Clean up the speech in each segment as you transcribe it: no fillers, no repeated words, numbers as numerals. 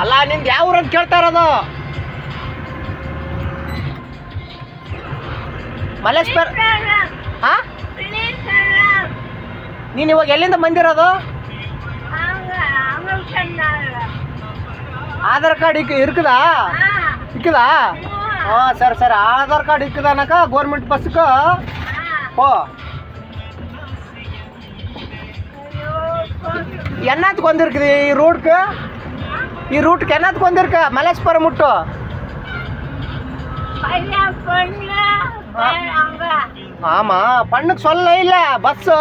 ಅಲ್ಲ ನಿಂದು ಯಾವ ಊರಂತ ಕೇಳ್ತಾ ಇರೋದು? ಮಲ್ಲೇಶ್ವರ. ಹಾ, ನೀನು ಇವಾಗ ಎಲ್ಲಿಂದ ಬಂದಿರೋದು? ಆಧಾರ್ ಕಾರ್ಡ್ இருக்குதா? இருக்குதா? சரி சரி, ஆதார் கார்டு இருக்குதானாக்கா கவர்மெண்ட் பஸ்ஸுக்கு போ. என்னத்துக்கு வந்திருக்குது ಈ ರೂಟ್ಗೆ என்னத்துக்கு வந்திருக்க? மலேஸ்வரம் முட்டு. ஆமா, பண்ணுக்கு சொல்ல இல்ல பஸ்ஸு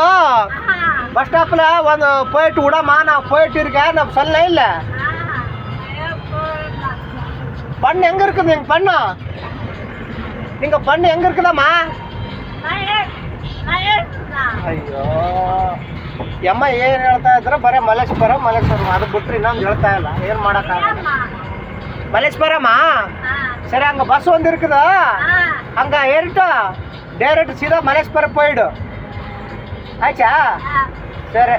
பஸ் ஸ்டாப்ல வந்து போயிட்டு விடமா, நான் போயிட்டு இருக்கேன், நான் சொல்ல இல்ல. பண்ணு எங்க இருக்குது? நீங்க பண்ணு எங்க இருக்குதாம்மா? ಅಯ್ಯೋ ಯಮ್ಮ ಏನು ಹೇಳ್ತಾ ಇದ್ರೆ ಬರೀ ಮಲ್ಲೇಶ್ವರಂ ಅದು ಬಿಟ್ರೆ ಇನ್ನೊಂದು ಹೇಳ್ತಾ ಇಲ್ಲ. ಏನು ಮಾಡೋಕ್ಕಾಗಲ್ಲ. ಮಲ್ಲೇಶ್ವರಮ್ಮ, சரி அங்கே பஸ் வந்து இருக்குதா, அங்கே ஏறிட்டு டேரெக்ட் சீதா மலேஸ்வரம் போயிடு. ஆச்சா? சரி,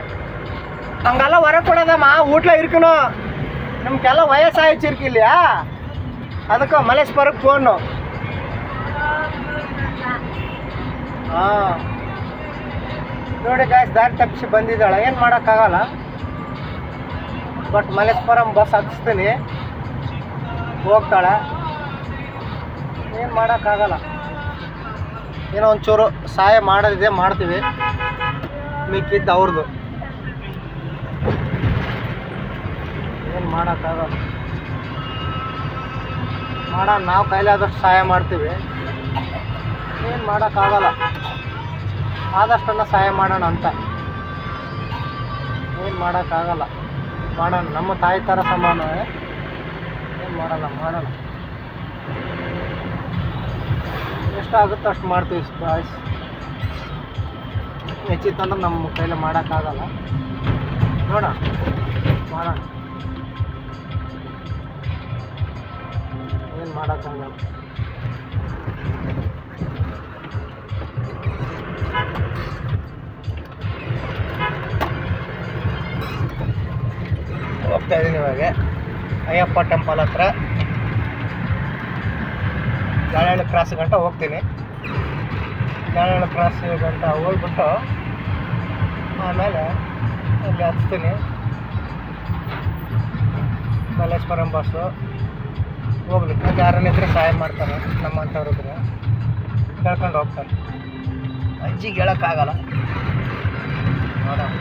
அங்கெல்லாம் வரக்கூடாதம்மா, வீட்டில் இருக்கணும். ನಮಗೆಲ್ಲ ವಯಸ್ಸಾಯ್ತು ಇರ್ಕ இல்லையா, ಅದಕ್ಕೆ ಮಲೇಶ್ವರಕ್ಕೆ ಫೋನು. ಹಾಂ ನೋಡಿ ಗಾಯ್ಸ್, ದಾರಿ ತಪ್ಪಿಸಿ ಬಂದಿದ್ದಾಳೆ, ಏನು ಮಾಡೋಕ್ಕಾಗಲ್ಲ. ಬಟ್ ಮಲೇಶ್ವರಂ ಬಸ್ ಹತ್ತಿಸ್ತೀನಿ, ಹೋಗ್ತಾಳೆ, ಏನು ಮಾಡೋಕ್ಕಾಗಲ್ಲ. ಏನೋ ಒಂಚೂರು ಸಹಾಯ ಮಾಡೋದಿದೆ ಮಾಡ್ತೀವಿ, ಮಿಕ್ಕಿದ್ದು ಅವ್ರದ್ದು. ಏನು ಮಾಡೋಕ್ಕಾಗಲ್ಲ. ಮಾಡೋಣ, ನಾವು ಕೈಲಾದಷ್ಟು ಸಹಾಯ ಮಾಡ್ತೀವಿ. ಏನು ಮಾಡೋಕ್ಕಾಗಲ್ಲ, ಆದಷ್ಟನ್ನು ಸಹಾಯ ಮಾಡೋಣ ಅಂತ. ಏನು ಮಾಡೋಕ್ಕಾಗಲ್ಲ, ಮಾಡೋಣ. ನಮ್ಮ ತಾಯಿ ಥರ ಸಮಾನ, ಏನು ಮಾಡೋಣ. ಎಷ್ಟಾಗುತ್ತೋ ಅಷ್ಟು ಮಾಡ್ತೀವಿ ಬಾಯ್ಸ್. ಹೆಚ್ಚಿತ್ತಂದ್ರೆ ನಮ್ಮ ಕೈಲಿ ಮಾಡೋಕ್ಕಾಗಲ್ಲ. ನೋಡೋಣ, ಮಾಡೋಣ. ಏನು ಮಾಡೋಕ್ಕಾಗಲ್ಲ. ಹೋಗ್ತಾ ಇದ್ದೀನಿ ಇವಾಗ ಅಯ್ಯಪ್ಪ ಟೆಂಪಲ್ ಹತ್ರ, ಜಾಳಹಳ್ಳಿ ಕ್ರಾಸ್ ಗಂಟ ಹೋಗ್ತೀನಿ. ಜಾಳಹಳ್ಳಿ ಕ್ರಾಸ್ ಗಂಟ ಹೋಗ್ಬಿಟ್ಟು ಆಮೇಲೆ ಅಲ್ಲಿ ಹಚ್ತೀನಿ. ಮಲ್ಲೇಶ್ವರಂ ಬಸ್ಸು ಹೋಗ್ಲಿಕ್ಕೆ ಅಲ್ಲಿ ಯಾರನ್ನಿದ್ರೆ ಸಹಾಯ ಮಾಡ್ತಾರೆ, ನಮ್ಮಂಥವ್ರಿದ್ರೆ ಕೇಳ್ಕೊಂಡು ಹೋಗ್ತಾರೆ. ಅಜ್ಜಿಗೆ ಹೇಳೋಕ್ಕಾಗಲ್ಲ. ನೋಡೋಣ.